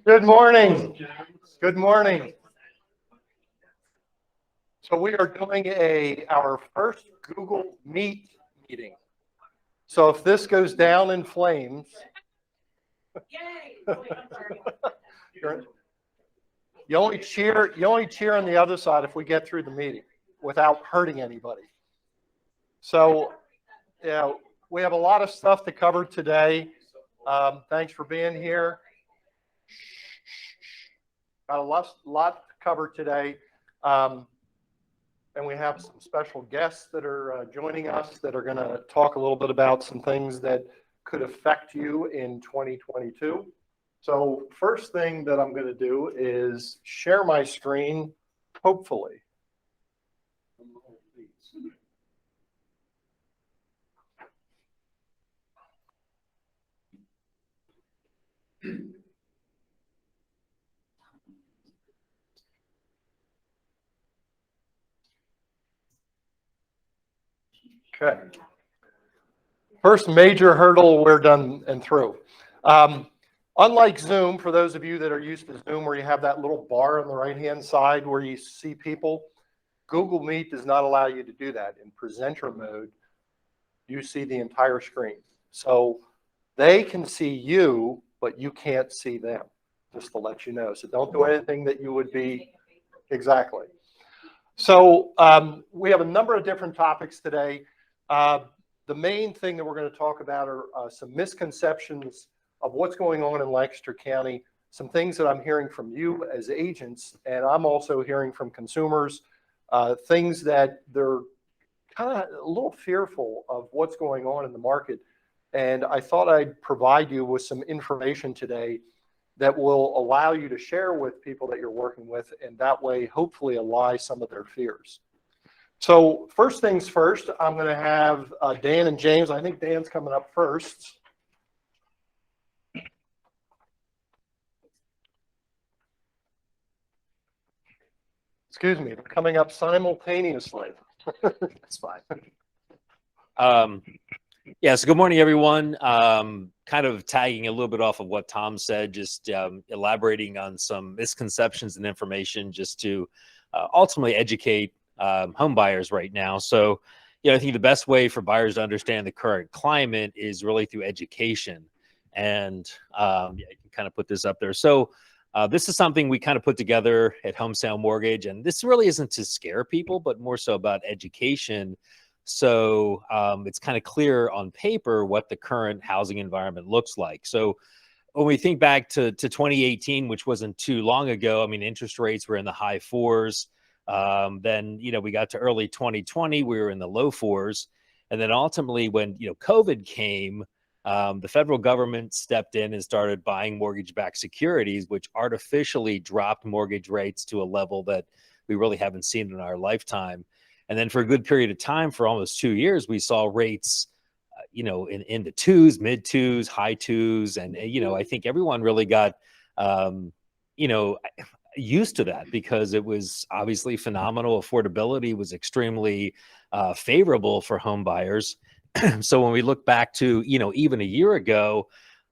Good morning. Good morning. So we are doing our first Google Meet meeting. So if this goes down in flames, you only cheer on the other side if we get through the meeting without hurting anybody. So yeah, we have a lot of stuff to cover today. Thanks for being here. Got a lot to cover today. And we have some special guests that are joining us that are going to talk a little bit about some things that could affect you in 2022. So first thing that I'm going to do is share my screen, hopefully. Okay. First major hurdle, we're done and through. Unlike Zoom, for those of you that are used to Zoom where you have that little bar on the right-hand side where you see people, Google Meet does not allow you to do that. In presenter mode, you see the entire screen. So they can see you, but you can't see them, just to let you know. So don't do anything that you would be, exactly. So we have a number of different topics today. The main thing that we're going to talk about are some misconceptions of what's going on in Lancaster County, some things that I'm hearing from you as agents, and I'm also hearing from consumers, things that they're kind of a little fearful of what's going on in the market. And I thought I'd provide you with some information today that will allow you to share with people that you're working with, and that way hopefully allay some of their fears. So first things first, I'm going to have Dan and James. I think Dan's coming up first. Excuse me, they're coming up simultaneously. That's fine. Yeah, so good morning, everyone. Kind of tagging a little bit off of what Tom said, just elaborating on some misconceptions and information just to ultimately educate home buyers right now. So, I think the best way for buyers to understand the current climate is really through education. And you can kind of put this up there. So this is something we kind of put together at Homesale Mortgage. And this really isn't to scare people, but more so about education. So it's kind of clear on paper what the current housing environment looks like. So when we think back to 2018, which wasn't too long ago, I mean, interest rates were in the high fours. Then, we got to early 2020, we were in the low fours. And then ultimately when, COVID came, the federal government stepped in and started buying mortgage-backed securities, which artificially dropped mortgage rates to a level that we really haven't seen in our lifetime. And then for a good period of time, for almost 2 years, we saw rates, in the twos, mid twos, high twos. And, I think everyone really got, used to that because it was obviously phenomenal. Affordability was extremely favorable for home buyers. So when we look back to, even a year ago,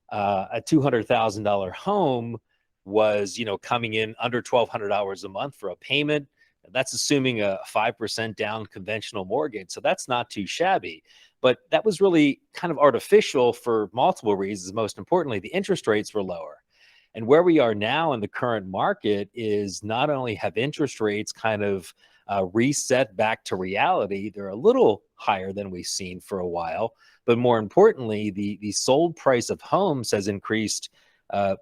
a $200,000 home was, coming in under $1,200 a month for a payment. That's assuming a 5% down conventional mortgage. So that's not too shabby. But that was really kind of artificial for multiple reasons. Most importantly, the interest rates were lower. And where we are now in the current market is not only have interest rates kind of reset back to reality, they're a little higher than we've seen for a while. But more importantly, the sold price of homes has increased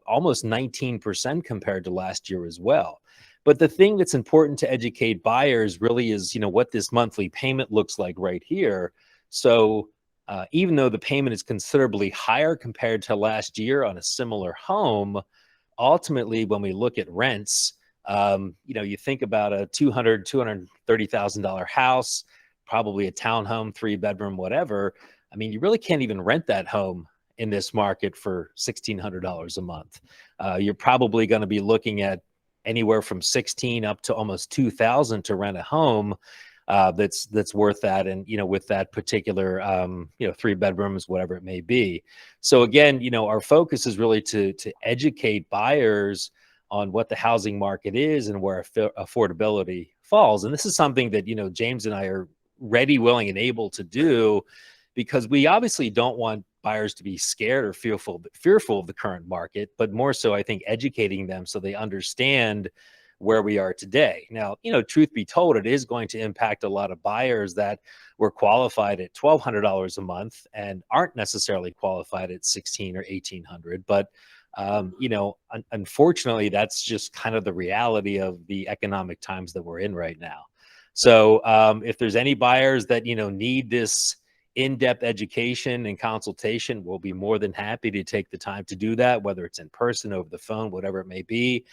almost 19% compared to last year as well. But the thing that's important to educate buyers really is, what this monthly payment looks like right here. So even though the payment is considerably higher compared to last year on a similar home, ultimately, when we look at rents, you think about a $230,000 house, probably a townhome, 3-bedroom, whatever. I mean, you really can't even rent that home in this market for $1,600 a month. You're probably going to be looking at anywhere from $16,000 up to almost $2,000 to rent a home. that's worth that. And, with that particular, 3 bedrooms, whatever it may be. So again, our focus is really to educate buyers on what the housing market is and where affordability falls. And this is something that, James and I are ready, willing, and able to do, because we obviously don't want buyers to be scared or fearful of the current market, but more so, I think, educating them so they understand where we are today. Now, truth be told, it is going to impact a lot of buyers that were qualified at $1,200 a month and aren't necessarily qualified at $1,600 or $1,800. But unfortunately, that's just kind of the reality of the economic times that we're in right now. So if there's any buyers that, need this in-depth education and consultation, we'll be more than happy to take the time to do that, whether it's in person, over the phone, whatever it may be.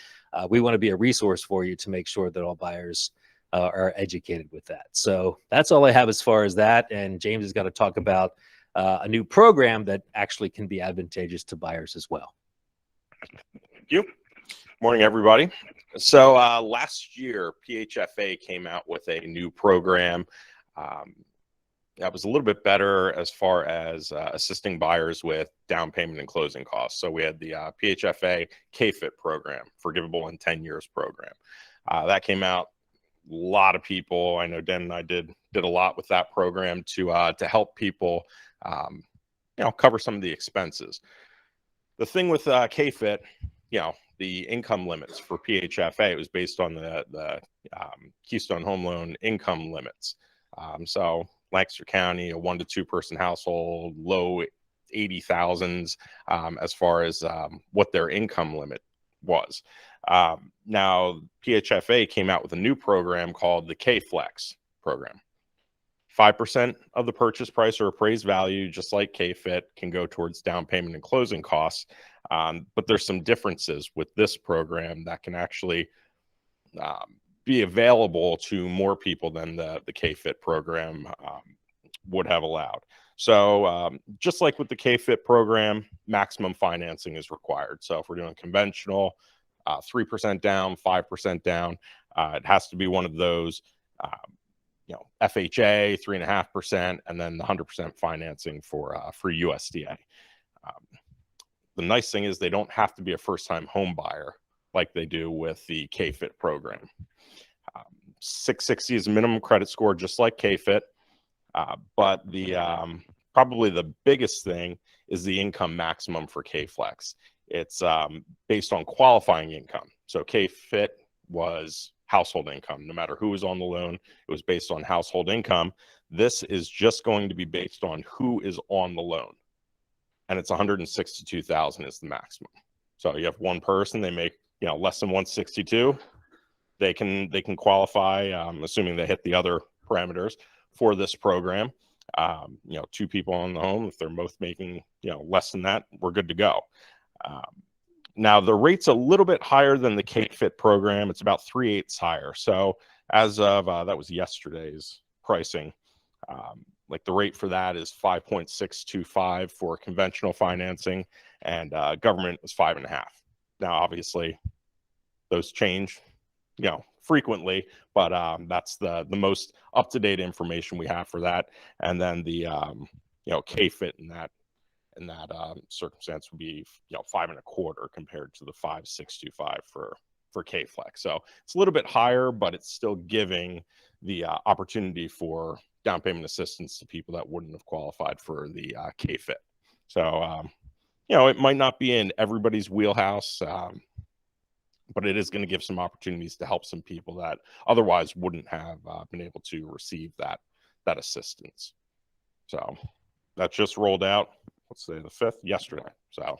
We want to be a resource for you to make sure that all buyers are educated with that. So that's all I have as far as that. And James has got to talk about a new program that actually can be advantageous to buyers as well. Thank you. Morning, everybody. So last year, PHFA came out with a new program that was a little bit better as far as assisting buyers with down payment and closing costs. So we had the PHFA K-Fit program, Forgivable in 10 Years program. That came out. A lot of people, I know Den and I did a lot with that program to help people, cover some of the expenses. The thing with K-Fit, the income limits for PHFA, it was based on the Keystone Home Loan income limits. So Lancaster County, a 1 to 2 person household, low 80,000s as far as what their income limit was. Now, PHFA came out with a new program called the K-Flex program. 5% of the purchase price or appraised value, just like K-Fit, can go towards down payment and closing costs. But there's some differences with this program that can actually be available to more people than the K-Fit program would have allowed. So just like with the K-Fit program, maximum financing is required. So if we're doing conventional, 3% down, 5% down, it has to be one of those, FHA, 3.5%, and then the 100% financing for USDA. The nice thing is they don't have to be a first-time home buyer like they do with the K-Fit program. 660 is minimum credit score, just like K-Fit. But the probably the biggest thing is the income maximum for K-Flex. It's based on qualifying income. So K-Fit was household income. No matter who was on the loan, it was based on household income. This is just going to be based on who is on the loan. And it's 162,000 is the maximum. So you have one person, they make less than 162, they can qualify, assuming they hit the other parameters for this program. 2 people on the home, if they're both making less than that, we're good to go. Now the rate's a little bit higher than the K-Fit program. It's about 3/8 higher. So as of that was yesterday's pricing. Like the rate for that is 5.625 for conventional financing, and government is 5.5. Now, obviously, those change, frequently, but that's the most up-to-date information we have for that. And then the K-Fit in that circumstance would be 5.25 compared to the 5.625 for K-Flex. So it's a little bit higher, but it's still giving the opportunity for down payment assistance to people that wouldn't have qualified for the K-Fit. So, it might not be in everybody's wheelhouse, but it is going to give some opportunities to help some people that otherwise wouldn't have been able to receive that assistance. So that just rolled out, let's say the 5th, yesterday. So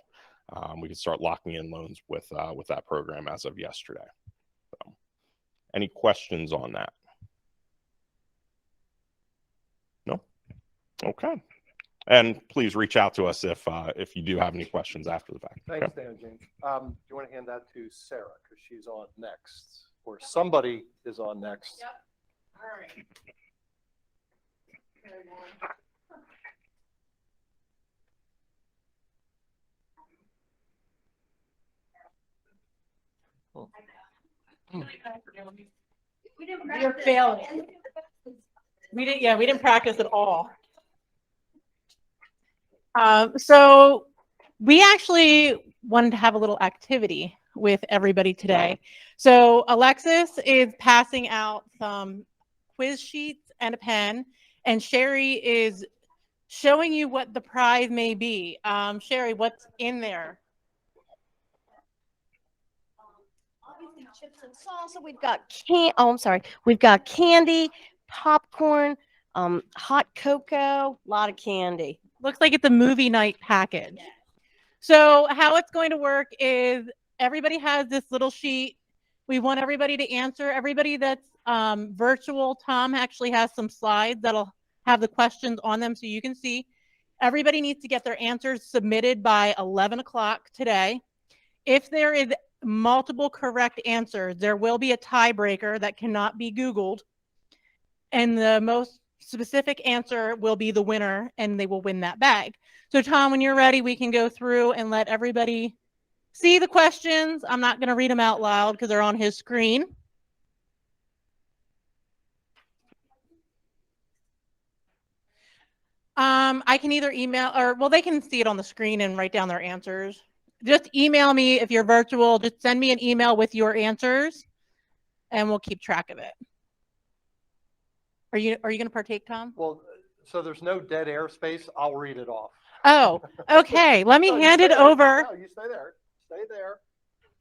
we can start locking in loans with that program as of yesterday. So, any questions on that? No? Okay. And please reach out to us if you do have any questions after the fact. Thanks, Okay. Dan and James. Do you want to hand that to Sarah, because she's on next, or somebody is on next? Yep. All right. You're failing. We didn't. Yeah, we didn't practice at all. So we actually wanted to have a little activity with everybody today. So Alexis is passing out some quiz sheets and a pen, and Sherry is showing you what the prize may be. Sherry, what's in there? Obviously, chips and salsa. We've got candy, popcorn, hot cocoa, a lot of candy. Looks like it's a movie night package. So how it's going to work is everybody has this little sheet. We want everybody to answer. Everybody that's virtual, Tom actually has some slides that'll have the questions on them so you can see. Everybody needs to get their answers submitted by 11 o'clock today. If there is multiple correct answers, there will be a tiebreaker that cannot be Googled. And the most specific answer will be the winner, and they will win that bag. So Tom, when you're ready, we can go through and let everybody see the questions. I'm not going to read them out loud because they're on his screen. I can either email or, well, they can see it on the screen and write down their answers. Just email me if you're virtual. Just send me an email with your answers, and we'll keep track of it. Are you going to partake, Tom? Well, so there's no dead air space. I'll read it off. Oh, okay. Let me No, you hand stay it there. over. No, you stay there. Stay there.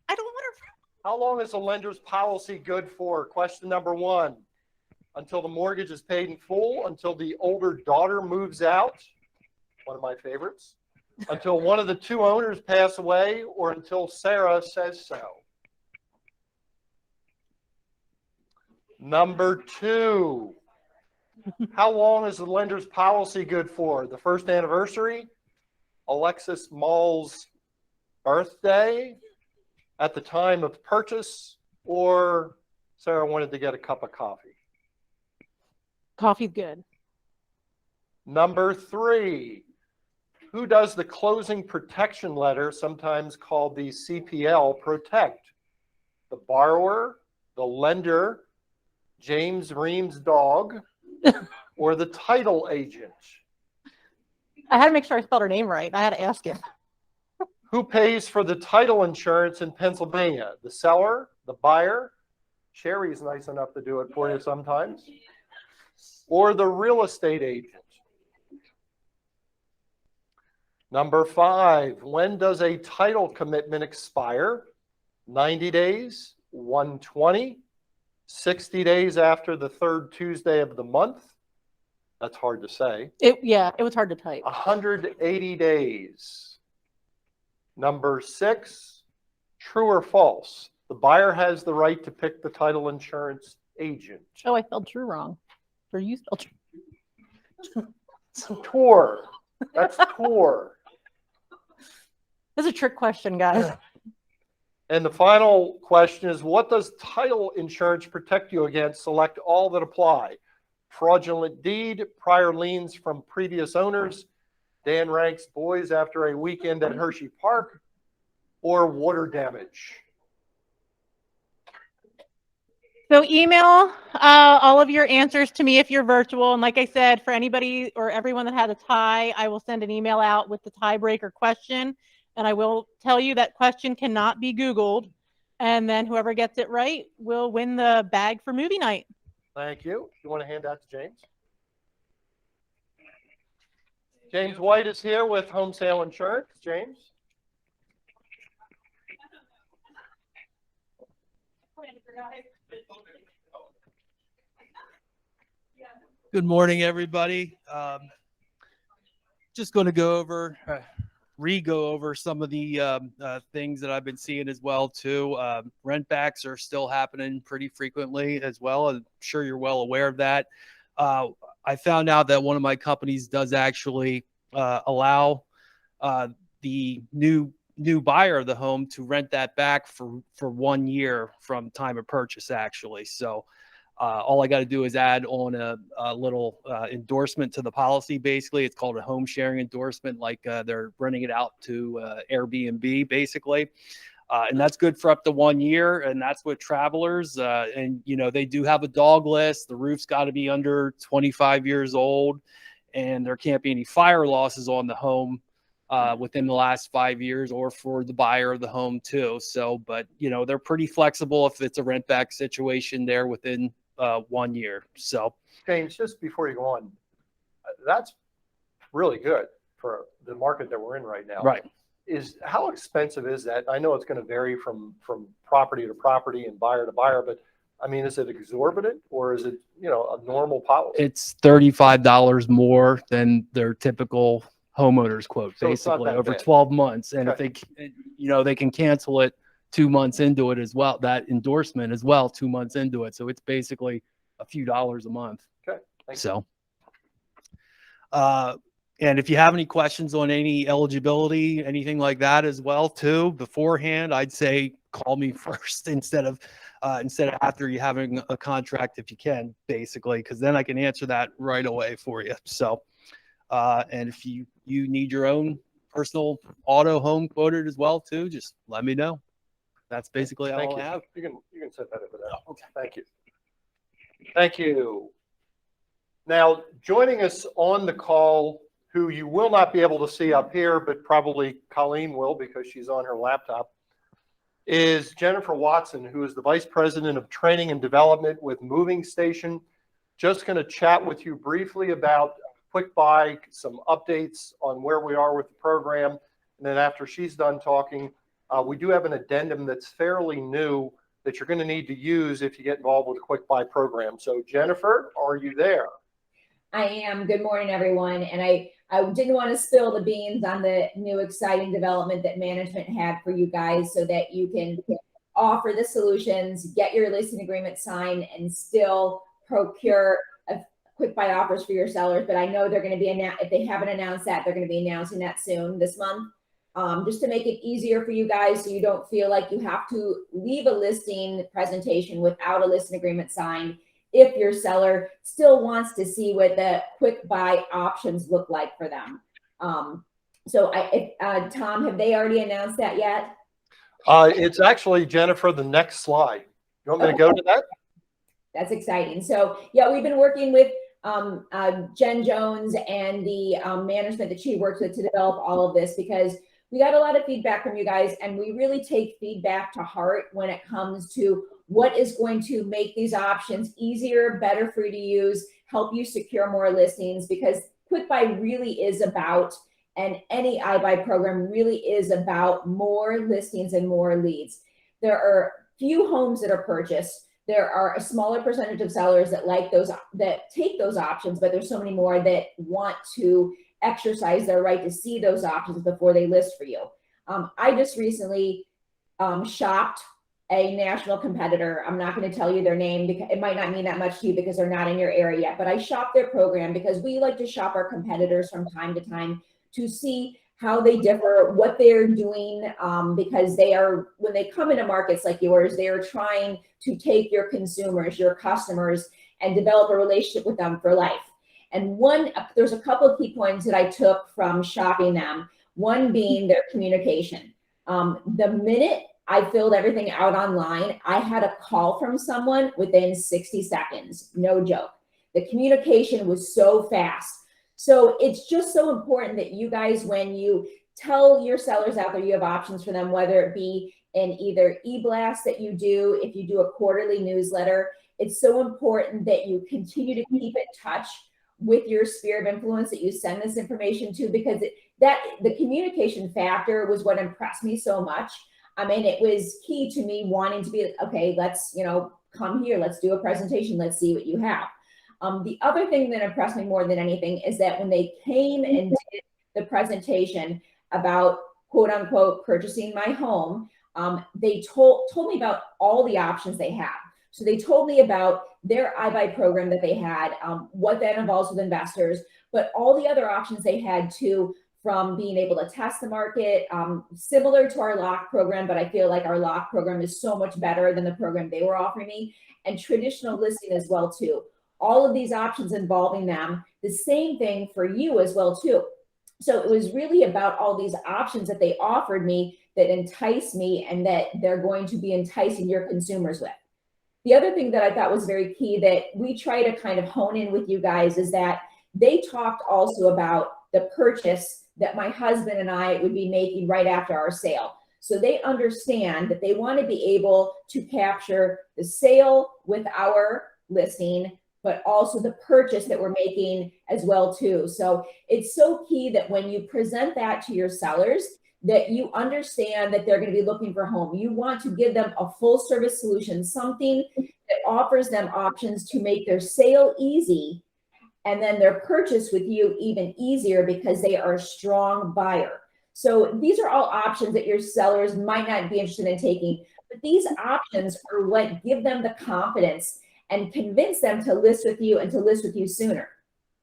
I don't want to. How long is a lender's policy good for? Question number 1. Until the mortgage is paid in full, until the older daughter moves out, one of my favorites, until one of the 2 owners pass away, or until Sarah says so. Number 2. How long is the lender's policy good for? The first anniversary, Alexis Mall's birthday, at the time of purchase, or Sarah wanted to get a cup of coffee? Coffee's good. Number 3, who does the closing protection letter, sometimes called the CPL, protect? The borrower, the lender, James Ream's dog, or the title agent? I had to make sure I spelled her name right. I had to ask him. Who pays for the title insurance in Pennsylvania? The seller, the buyer? Sherry's nice enough to do it for you sometimes. Or the real estate agent? Number 5, when does a title commitment expire? 90 days, 120, 60 days after the 3rd Tuesday of the month? That's hard to say. Yeah, it was hard to type. 180 days. Number 6, true or false? The buyer has the right to pick the title insurance agent. Oh, I spelled true wrong. Or you spelled true. Tour. That's tour. This is a trick question, guys. And the final question is, what does title insurance protect you against? Select all that apply. Fraudulent deed, prior liens from previous owners, Dan ranks boys after a weekend at Hershey Park, or water damage. So email all of your answers to me if you're virtual. And like I said, for anybody or everyone that had a tie, I will send an email out with the tiebreaker question. And I will tell you that question cannot be Googled. And then whoever gets it right will win the bag for movie night. Thank you. You want to hand that to James? James White is here with Homesale Insurance. James? Good morning, everybody. Just going to go over, re-go over some of the things that I've been seeing as well, too. Rent backs are still happening pretty frequently as well. I'm sure you're well aware of that. I found out that one of my companies does actually allow the new buyer of the home to rent that back for 1 year from time of purchase, actually. So all I got to do is add on a little endorsement to the policy. Basically, it's called a home sharing endorsement, like they're renting it out to Airbnb, basically. And that's good for up to 1 year. And that's with travelers. And, you know, they do have a dog list. The roof's got to be under 25 years old. And there can't be any fire losses on the home within the last 5 years, or for the buyer of the home too. So, but, you know, they're pretty flexible if it's a rent back situation there within 1 year. So, James, just before you go on, that's really good for the market that we're in right now. right. How expensive is that? I know it's going to vary from property to property and buyer to buyer, but I mean, is it exorbitant, or is it, you know, a normal policy? It's $35 more than their typical homeowner's quote, So it's not basically that over bad. 12 months. And Okay. if they, you know, they can cancel it 2 months into it as well, that endorsement as well, 2 months into it. So it's basically a few dollars a month. Okay. Thank you. So, and if you have any questions on any eligibility, anything like that as well too, beforehand, I'd say call me first instead of after you having a contract, if you can, basically, because then I can answer that right away for you. So, and if you need your own personal auto home quoted as well too, just let me know. That's basically Thank all you. I have. You can set that over there. Okay. Thank you. Thank you. Now, joining us on the call, who you will not be able to see up here, but probably Colleen will because she's on her laptop, is Jennifer Watson, who is the Vice President of Training and Development with Moving Station. Just going to chat with you briefly about QuickBuy, some updates on where we are with the program. And then after she's done talking, we do have an addendum that's fairly new that you're going to need to use if you get involved with the QuickBuy program. So Jennifer, are you there? I am. Good morning, everyone. And I didn't want to spill the beans on the new exciting development that management had for you guys so that you can offer the solutions, get your listing agreement signed, and still procure QuickBuy offers for your sellers. But I know they're going to be, if they haven't announced that, they're going to be announcing that soon this month. Just to make it easier for you guys so you don't feel like you have to leave a listing presentation without a listing agreement signed if your seller still wants to see what the QuickBuy options look like for them. Tom, have they already announced that yet? It's actually, Jennifer, the next slide. You want me to go to that? That's exciting. So yeah, we've been working with Jen Jones and the management that she works with to develop all of this, because we got a lot of feedback from you guys, and we really take feedback to heart when it comes to what is going to make these options easier, better for you to use, help you secure more listings, because QuickBuy really is about, and any iBuy program really is about, more listings and more leads. There are few homes that are purchased. There are a smaller percentage of sellers that like those, that take those options, but there's so many more that want to exercise their right to see those options before they list for you. I just recently shopped a national competitor. I'm not going to tell you their name because it might not mean that much to you because they're not in your area yet, but I shopped their program because we like to shop our competitors from time to time to see how they differ, what they're doing, because they are, when they come into markets like yours, they are trying to take your consumers, your customers, and develop a relationship with them for life. And there's a couple of key points that I took from shopping them. One being their communication. The minute I filled everything out online, I had a call from someone within 60 seconds. No joke. The communication was so fast. So it's just so important that you guys, when you tell your sellers out there you have options for them, whether it be in either e-blast that you do, if you do a quarterly newsletter, it's so important that you continue to keep in touch with your sphere of influence that you send this information to, because the communication factor was what impressed me so much. I mean, it was key to me wanting to be, okay, let's, come here, let's do a presentation, let's see what you have. The other thing that impressed me more than anything is that when they came and did the presentation about, quote unquote, purchasing my home, they told me about all the options they have. So they told me about their iBuy program that they had, what that involves with investors, but all the other options they had too, from being able to test the market, similar to our lock program, but I feel like our lock program is so much better than the program they were offering me, and traditional listing as well too. All of these options involving them, the same thing for you as well too. So it was really about all these options that they offered me that entice me and that they're going to be enticing your consumers with. The other thing that I thought was very key that we try to kind of hone in with you guys is that they talked also about the purchase that my husband and I would be making right after our sale. So they understand that they want to be able to capture the sale with our listing, but also the purchase that we're making as well too. So it's so key that when you present that to your sellers, that you understand that they're going to be looking for a home. You want to give them a full service solution, something that offers them options to make their sale easy and then their purchase with you even easier because they are a strong buyer. So these are all options that your sellers might not be interested in taking, but these options are what give them the confidence and convince them to list with you and to list with you sooner.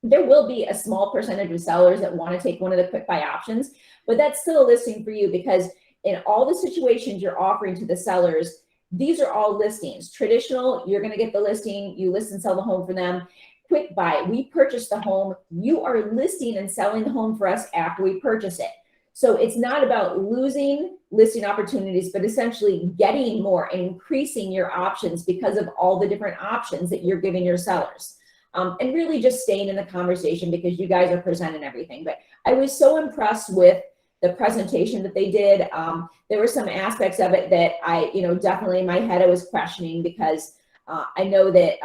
There will be a small percentage of sellers that want to take one of the quick buy options, but that's still a listing for you because in all the situations you're offering to the sellers, these are all listings. Traditional, you're going to get the listing, you list and sell the home for them. Quick buy, we purchase the home, you are listing and selling the home for us after we purchase it. So it's not about losing listing opportunities, but essentially getting more and increasing your options because of all the different options that you're giving your sellers. And really just staying in the conversation because you guys are presenting everything. But I was so impressed with the presentation that they did. There were some aspects of it that I, definitely in my head I was questioning because I know that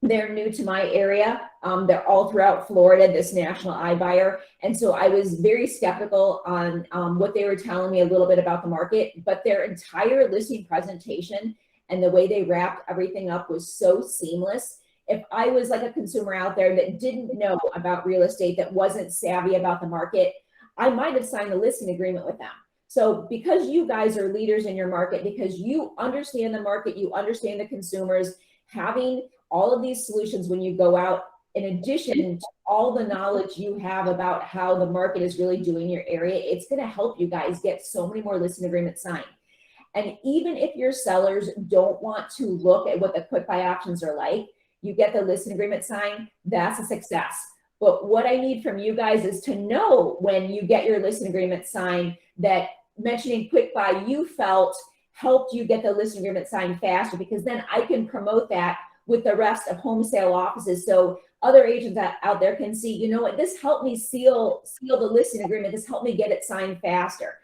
they're new to my area. They're all throughout Florida, this national iBuyer. And so I was very skeptical on what they were telling me a little bit about the market, but their entire listing presentation and the way they wrapped everything up was so seamless. If I was like a consumer out there that didn't know about real estate, that wasn't savvy about the market, I might have signed a listing agreement with them. So because you guys are leaders in your market, because you understand the market, you understand the consumers, having all of these solutions when you go out, in addition to all the knowledge you have about how the market is really doing in your area, it's going to help you guys get so many more listing agreements signed. And even if your sellers don't want to look at what the quick buy options are like, you get the listing agreement signed, that's a success. But what I need from you guys is to know when you get your listing agreement signed that mentioning quick buy you felt helped you get the listing agreement signed faster, because then I can promote that with the rest of home sale offices. So other agents out there can see, you know what, this helped me seal the listing agreement. This helped me get it signed faster.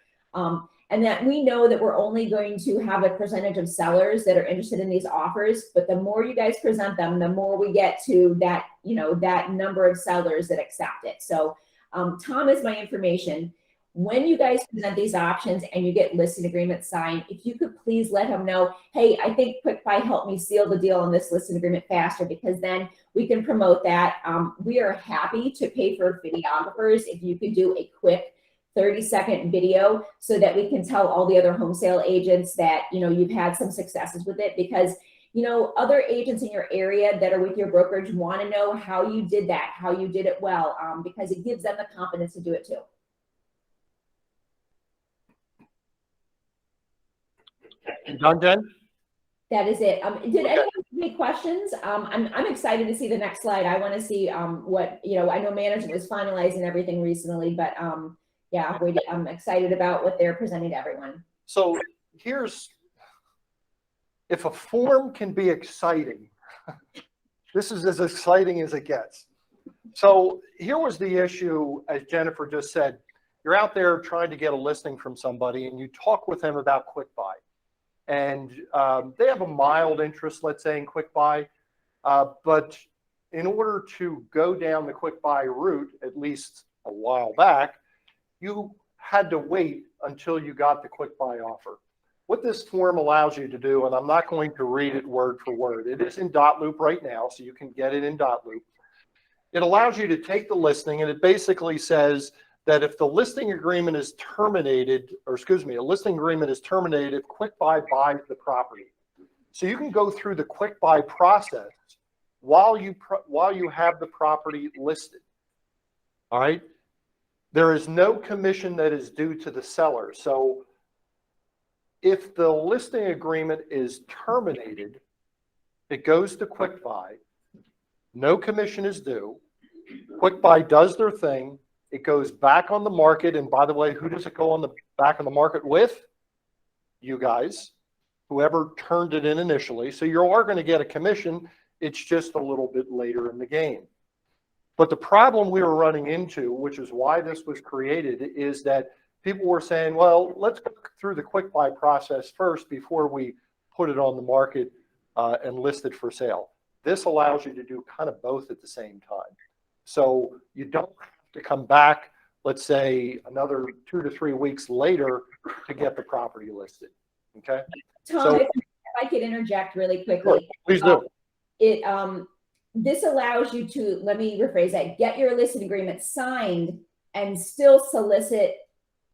And that we know that we're only going to have a percentage of sellers that are interested in these offers, but the more you guys present them, the more we get to that, that number of sellers that accept it. So Tom is my information. When you guys present these options and you get listing agreement signed, if you could please let him know, hey, I think Quick Buy helped me seal the deal on this listing agreement faster, because then we can promote that. We are happy to pay for videographers if you could do a quick 30-second video so that we can tell all the other home sale agents that, you've had some successes with it, because, other agents in your area that are with your brokerage want to know how you did that, how you did it well, because it gives them the confidence to do it too. Done, Jen? That is it. Did anyone have any questions? I'm excited to see the next slide. I want to see what, I know management was finalizing everything recently, but yeah, I'm excited about what they're presenting to everyone. So if a form can be exciting, this is as exciting as it gets. So here was the issue, as Jennifer just said. You're out there trying to get a listing from somebody and you talk with them about Quick Buy. And they have a mild interest, let's say, in Quick Buy. But in order to go down the Quick Buy route, at least a while back, you had to wait until you got the Quick Buy offer. What this form allows you to do, and I'm not going to read it word for word, it is in dot loop right now, so you can get it in dot loop. It allows you to take the listing, and it basically says that if the listing agreement is terminated, a listing agreement is terminated if Quick Buy buys the property. So you can go through the Quick Buy process while you have the property listed. All right. There is no commission that is due to the seller. So if the listing agreement is terminated, it goes to Quick Buy. No commission is due. Quick Buy does their thing. It goes back on the market. And by the way, who does it go on the back of the market with? You guys, whoever turned it in initially. So you are going to get a commission. It's just a little bit later in the game. But the problem we were running into, which is why this was created, is that people were saying, well, let's go through the quick buy process first before we put it on the market and list it for sale. This allows you to do kind of both at the same time. So you don't have to come back, let's say, another 2 to 3 weeks later to get the property listed. Okay. Tom, So- if I could interject really Sure, quickly. please do. This allows you to, let me rephrase that, get your listing agreement signed and still solicit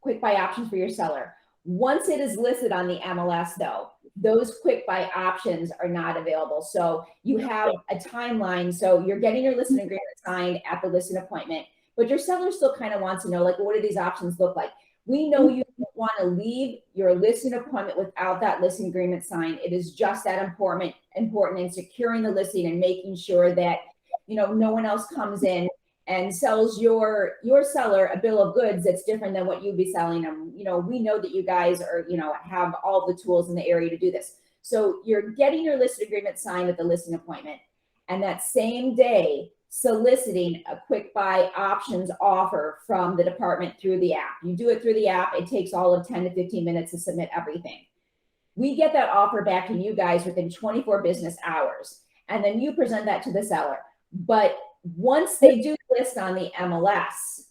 quick buy options for your seller. Once it is listed on the MLS though, those quick buy options are not available. So you have a timeline. So you're getting your listing agreement signed at the listing appointment, but your seller still kind of wants to know, like, what do these options look like? We know you don't want to leave your listing appointment without that listing agreement signed. It is just that important in securing the listing and making sure that, no one else comes in and sells your seller a bill of goods that's different than what you'd be selling them. We know that you guys are, have all the tools in the area to do this. So you're getting your listing agreement signed at the listing appointment, and that same day, soliciting a quick buy options offer from the department through the app. You do it through the app. It takes all of 10 to 15 minutes to submit everything. We get that offer back to you guys within 24 business hours, and then you present that to the seller. But once they do list on the MLS,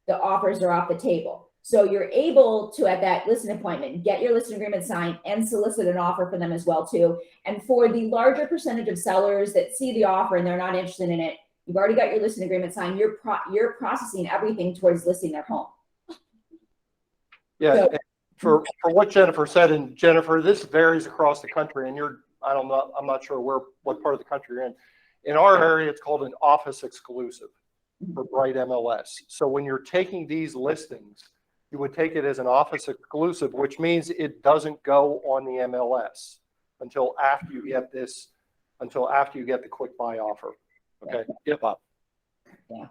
the offers are off the table. So you're able to, at that listing appointment, get your listing agreement signed and solicit an offer for them as well too. And for the larger percentage of sellers that see the offer and they're not interested in it, you've already got your listing agreement signed. You're processing everything towards listing their home. Yeah. So- For what Jennifer said, and Jennifer, this varies across the country, and I'm not sure what part of the country you're in. In our area, it's called an office exclusive for Bright MLS. So when you're taking these listings, you would take it as an office exclusive, which means it doesn't go on the MLS until after you get the quick buy offer. Okay. Yep. Yeah.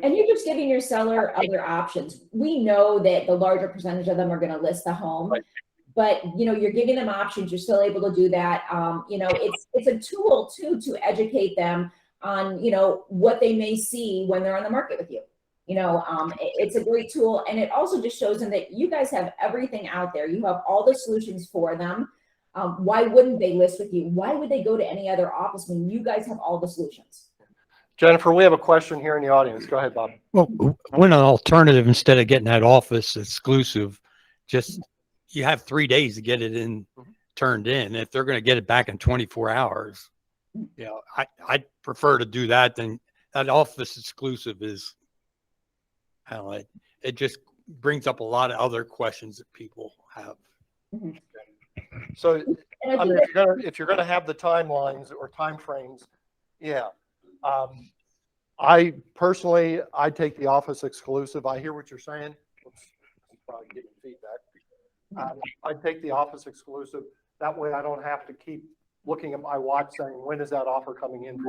And you're just giving your seller other options. We know that the larger percentage of them are going to list the home, Right. but you're giving them options. You're still able to do that. It's a tool too to educate them on what they may see when they're on the market with you. It's a great tool, and it also just shows them that you guys have everything out there. You have all the solutions for them. Why wouldn't they list with you? Why would they go to any other office when you guys have all the solutions? Jennifer, we have a question here in the audience. Go ahead, Bob. Well, when an alternative, instead of getting that office exclusive, just you have 3 days to get it in, turned in. If they're going to get it back in 24 hours, I'd prefer to do that than that office exclusive is, I don't know, it just brings up a lot of other questions that people have. Mhm. So, And I I mean, think if you're gonna have the timelines or timeframes, yeah. I personally, I take the office exclusive. I hear what you're saying. Oops, I'm probably getting feedback. I take the office exclusive. That way I don't have to keep looking at my watch saying, when is that offer coming in?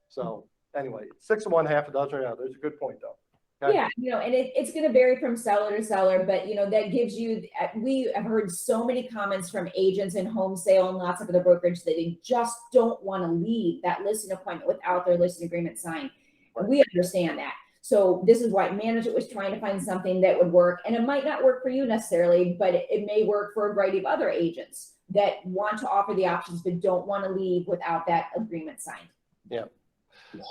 So anyway, 6 of one, half a dozen. Yeah, there's a good point though. Okay. Yeah, and it's going to vary from seller to seller, but that gives you, we have heard so many comments from agents in Homesale and lots of other brokerage that they just don't want to leave that listing appointment without their listing agreement signed. And we understand that. So this is why management was trying to find something that would work, and it might not work for you necessarily, but it may work for a variety of other agents that want to offer the options, but don't want to leave without that agreement signed. Yeah.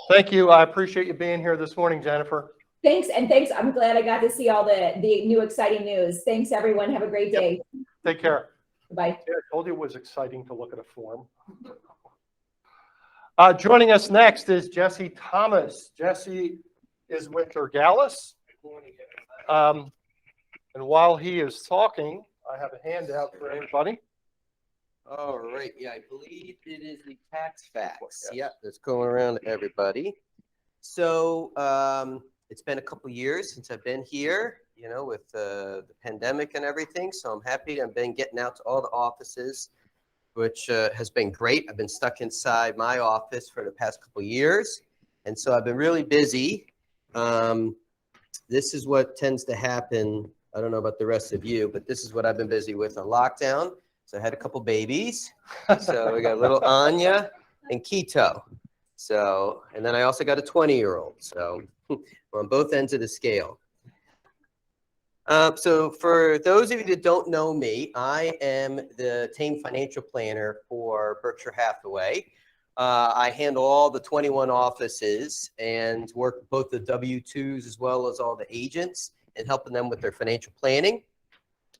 Thank you. I appreciate you being here this morning, Jennifer. Thanks. I'm glad I got to see all the new exciting news. Thanks, everyone. Have a great day. Take care. Bye. Yeah, I told you it was exciting to look at a form. Joining us next is Jesse Thomas. Jesse is with Ergalis. And while he is talking, I have a handout for anybody. All right. Yeah, I believe it is the tax facts. Yes. Yep, that's going around to everybody. So it's been a couple years since I've been here, with the pandemic and everything. So I'm happy. I've been getting out to all the offices, which has been great. I've been stuck inside my office for the past couple years. And so I've been really busy. this is what tends to happen. I don't know about the rest of you, but this is what I've been busy with on lockdown. So I had a couple babies. So we got little Anya and Keto. So, and then I also got a 20-year-old. So we're on both ends of the scale. So for those of you that don't know me, I am the team financial planner for Berkshire Hathaway. I handle all the 21 offices and work both the W-2s as well as all the agents and helping them with their financial planning.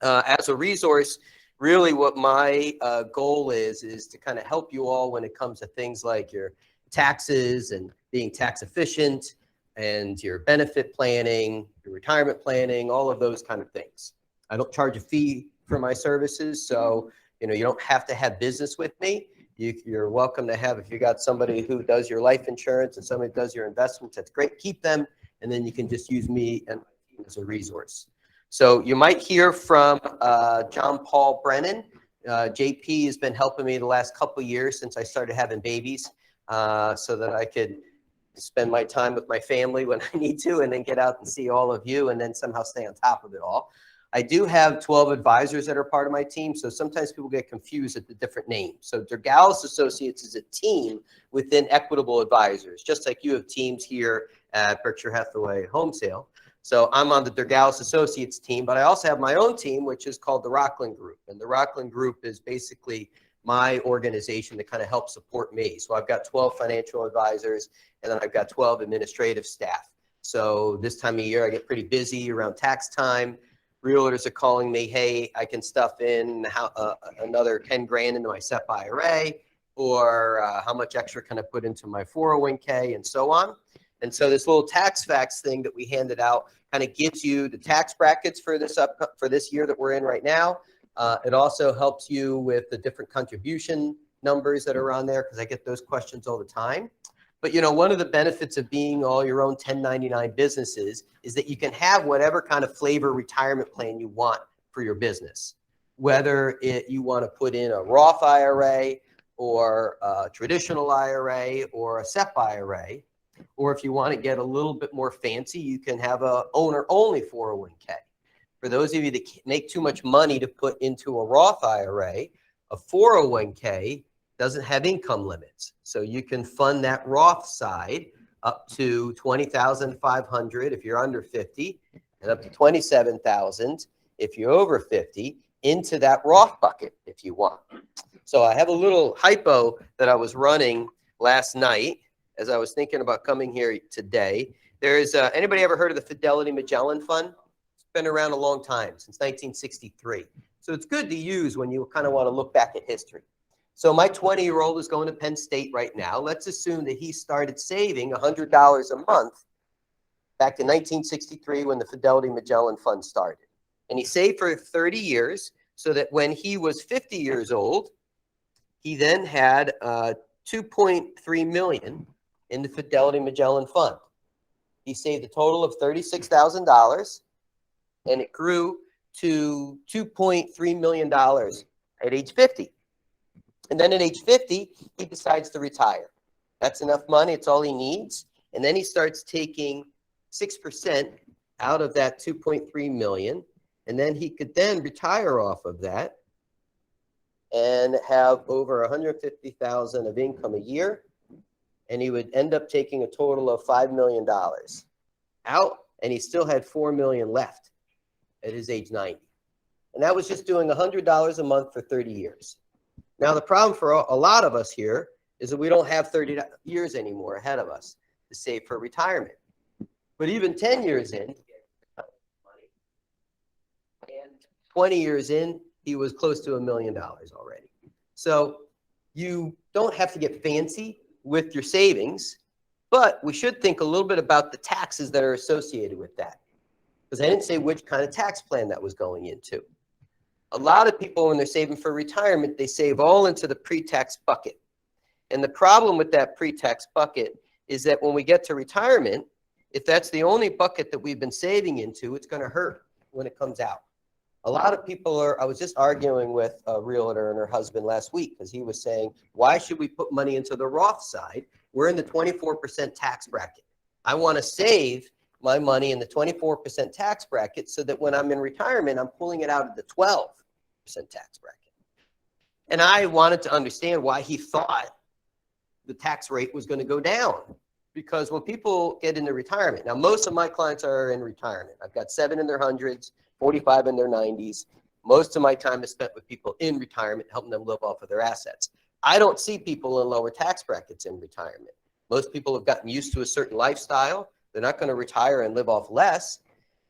As a resource, really what my goal is to kind of help you all when it comes to things like your taxes and being tax efficient and your benefit planning, your retirement planning, all of those kind of things. I don't charge a fee for my services, so you don't have to have business with me. You're welcome to have, if you got somebody who does your life insurance and somebody does your investments, that's great, keep them, and then you can just use me and my team as a resource. So you might hear from John Paul Brennan. JP has been helping me the last couple of years since I started having babies, so that I could spend my time with my family when I need to, and then get out and see all of you, and then somehow stay on top of it all. I do have 12 advisors that are part of my team, so sometimes people get confused at the different names. So Dergalis Associates is a team within Equitable Advisors, just like you have teams here at Berkshire Hathaway HomeSale. So I'm on the Dergalis Associates team, but I also have my own team, which is called the Rockland Group. And the Rockland Group is basically my organization that kind of helps support me. So I've got 12 financial advisors, and then I've got 12 administrative staff. So this time of year, I get pretty busy around tax time. Realtors are calling me, hey, I can stuff in another 10 grand into my SEP IRA, or how much extra can I put into my 401k, and so on. And so this little tax facts thing that we handed out kind of gives you the tax brackets for this year that we're in right now. It also helps you with the different contribution numbers that are on there, because I get those questions all the time. But one of the benefits of being all your own 1099 businesses is that you can have whatever kind of flavor retirement plan you want for your business. Whether you want to put in a Roth IRA or a traditional IRA or a SEP IRA, or if you want to get a little bit more fancy, you can have a owner-only 401k. For those of you that make too much money to put into a Roth IRA, a 401k doesn't have income limits. So you can fund that Roth side up to $20,500 if you're under 50, and up to $27,000 if you're over 50, into that Roth bucket if you want. So I have a little hypo that I was running last night as I was thinking about coming here today. There's anybody ever heard of the Fidelity Magellan Fund? It's been around a long time, since 1963. So it's good to use when you kind of want to look back at history. So my 20-year-old is going to Penn State right now. Let's assume that he started saving $100 a month back in 1963 when the Fidelity Magellan Fund started. And he saved for 30 years so that when he was 50 years old, he then had $2.3 million in the Fidelity Magellan Fund. He saved a total of $36,000, and it grew to $2.3 million at age 50. And then at age 50, he decides to retire. That's enough money. It's all he needs. And then he starts taking 6% out of that 2.3 million. And then he could then retire off of that and have over 150,000 of income a year. And he would end up taking a total of $5 million out. And he still had $4 million left at his age 90. And that was just doing $100 a month for 30 years. Now, the problem for a lot of us here is that we don't have 30 years anymore ahead of us to save for retirement. But even 10 years in, and 20 years in, he was close to $1 million already. So you don't have to get fancy with your savings, but we should think a little bit about the taxes that are associated with that. Because I didn't say which kind of tax plan that was going into. A lot of people, when they're saving for retirement, they save all into the pre-tax bucket. And the problem with that pre-tax bucket is that when we get to retirement, if that's the only bucket that we've been saving into, it's going to hurt when it comes out. A lot of people I was just arguing with a realtor and her husband last week because he was saying, why should we put money into the Roth side? We're in the 24% tax bracket. I want to save my money in the 24% tax bracket so that when I'm in retirement, I'm pulling it out of the 12% tax bracket. And I wanted to understand why he thought the tax rate was going to go down. Because when people get into retirement, now most of my clients are in retirement. I've got 7 in their hundreds, 45 in their 90s. Most of my time is spent with people in retirement, helping them live off of their assets. I don't see people in lower tax brackets in retirement. Most people have gotten used to a certain lifestyle. They're not going to retire and live off less.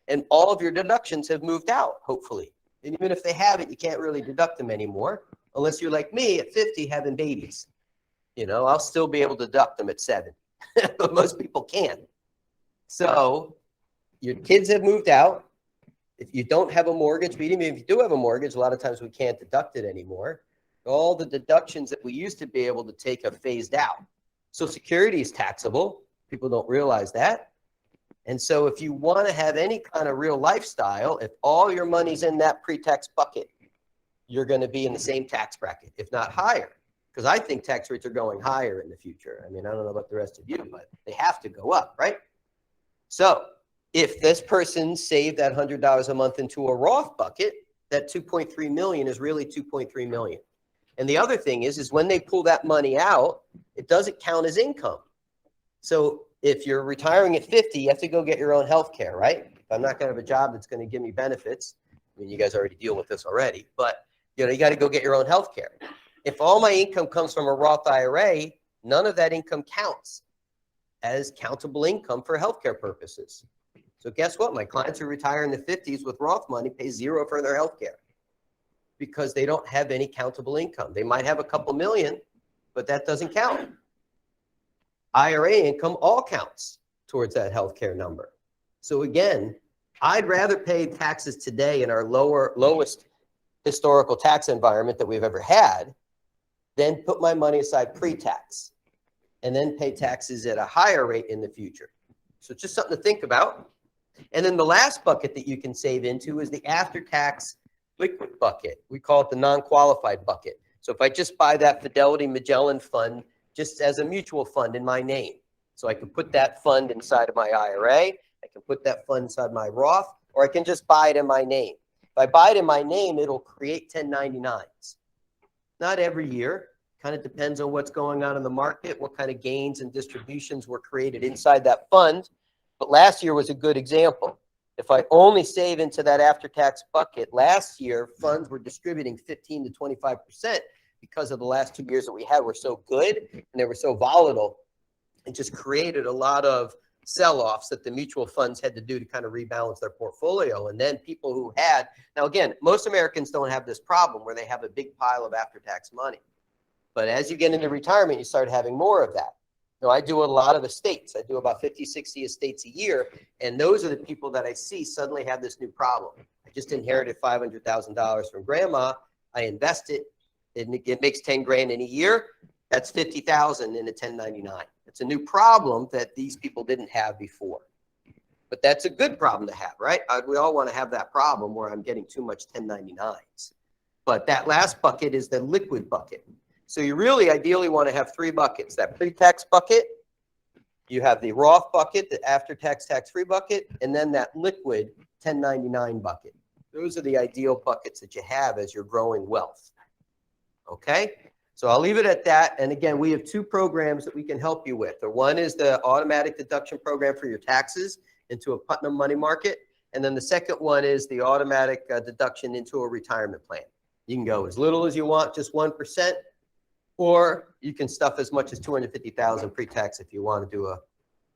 And all of your deductions have moved out, hopefully. And even if they haven't, you can't really deduct them anymore, unless you're like me at 50 having babies. You know, I'll still be able to deduct them at 7. But most people can't. So your kids have moved out. If you don't have a mortgage, but even if you do have a mortgage, a lot of times we can't deduct it anymore. All the deductions that we used to be able to take have phased out. Social Security is taxable. People don't realize that. And so if you want to have any kind of real lifestyle, if all your money's in that pre-tax bucket, you're going to be in the same tax bracket, if not higher. Because I think tax rates are going higher in the future. I mean, I don't know about the rest of you, but they have to go up, right? So if this person saved that $100 a month into a Roth bucket, that 2.3 million is really 2.3 million. And the other thing is when they pull that money out, it doesn't count as income. So if you're retiring at 50, you have to go get your own health care, right? If I'm not going to have a job that's going to give me benefits, I mean, you guys already deal with this already, but you know, you got to go get your own health care. If all my income comes from a Roth IRA, none of that income counts as countable income for healthcare purposes. So guess what? My clients who retire in the 50s with Roth money pay 0 for their healthcare because they don't have any countable income. They might have a couple million, but that doesn't count. IRA income all counts towards that healthcare number. So again, I'd rather pay taxes today in our lowest historical tax environment that we've ever had than put my money aside pre-tax and then pay taxes at a higher rate in the future. So it's just something to think about. And then the last bucket that you can save into is the after-tax liquid bucket. We call it the non-qualified bucket. So if I just buy that Fidelity Magellan fund just as a mutual fund in my name, so I can put that fund inside of my IRA, I can put that fund inside my Roth, or I can just buy it in my name. If I buy it in my name, it'll create 1099s. Not every year. Kind of depends on what's going on in the market, what kind of gains and distributions were created inside that fund. But last year was a good example. If I only save into that after-tax bucket, last year funds were distributing 15 to 25% because of the last 2 years that we had were so good and they were so volatile. It just created a lot of sell-offs that the mutual funds had to do to kind of rebalance their portfolio. And then people who had, now again, most Americans don't have this problem where they have a big pile of after-tax money. But as you get into retirement, you start having more of that. Now, I do a lot of estates. I do about 50, 60 estates a year. And those are the people that I see suddenly have this new problem. I just inherited $500,000 from grandma. I invest it. It makes 10 grand in a year. That's 50,000 in a 1099. It's a new problem that these people didn't have before. But that's a good problem to have, right? We all want to have that problem where I'm getting too much 1099s. But that last bucket is the liquid bucket. So you really ideally want to have 3 buckets. That pre-tax bucket, you have the Roth bucket, the after-tax tax-free bucket, and then that liquid 1099 bucket. Those are the ideal buckets that you have as you're growing wealth. Okay? So I'll leave it at that. And again, we have 2 programs that we can help you with. The one is the automatic deduction program for your taxes into a Putnam money market. And then the second one is the automatic deduction into a retirement plan. You can go as little as you want, just 1%, or you can stuff as much as $250,000 pre-tax if you want to do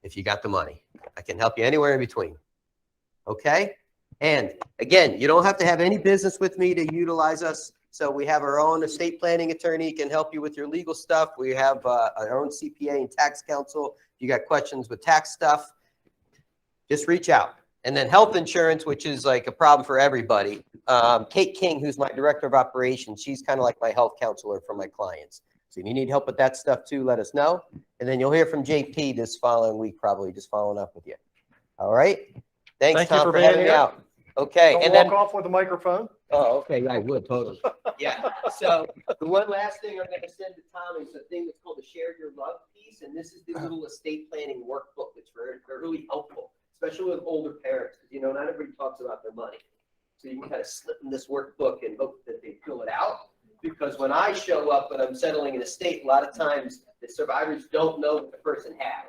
if you got the money. I can help you anywhere in between. Okay? And again, you don't have to have any business with me to utilize us. So we have our own estate planning attorney who can help you with your legal stuff. We have our own CPA and tax counsel. If you got questions with tax stuff, just reach out. And then health insurance, which is like a problem for everybody. Kate King, who's my director of operations, she's kind of like my health counselor for my clients. So if you need help with that stuff too, let us know. And then you'll hear from JP this following week, probably just following up with you. All right. Thanks, Thank you Tom, for for being having me here. out. Okay. Don't And walk then, off with a microphone. oh, okay. I would totally. Yeah. So the one last thing I'm going to send to Tom is a thing that's called the Share Your Love piece. And this is the little estate planning workbook. It's very, really helpful. especially with older parents, because you know not everybody talks about their money. So you can kind of slip in this workbook and hope that they fill it out. Because when I show up and I'm settling an estate, a lot of times the survivors don't know what the person had,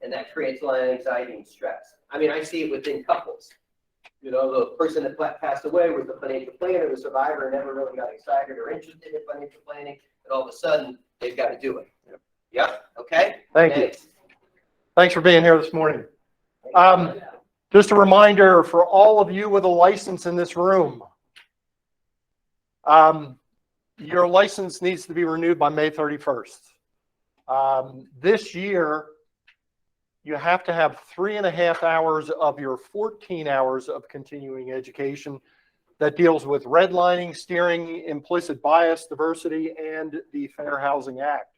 and that creates a lot of anxiety and stress. I mean, I see it within couples. You know, the person that passed away was the financial planner, the survivor never really got excited or interested in financial planning, and all of a sudden they've got to do it. Yeah. Okay. Thank you. Thanks for being here this morning. Just a reminder for all of you with a license in this room, your license needs to be renewed by May 31st. This year, you have to have 3.5 hours of your 14 hours of continuing education that deals with redlining, steering, implicit bias, diversity, and the Fair Housing Act.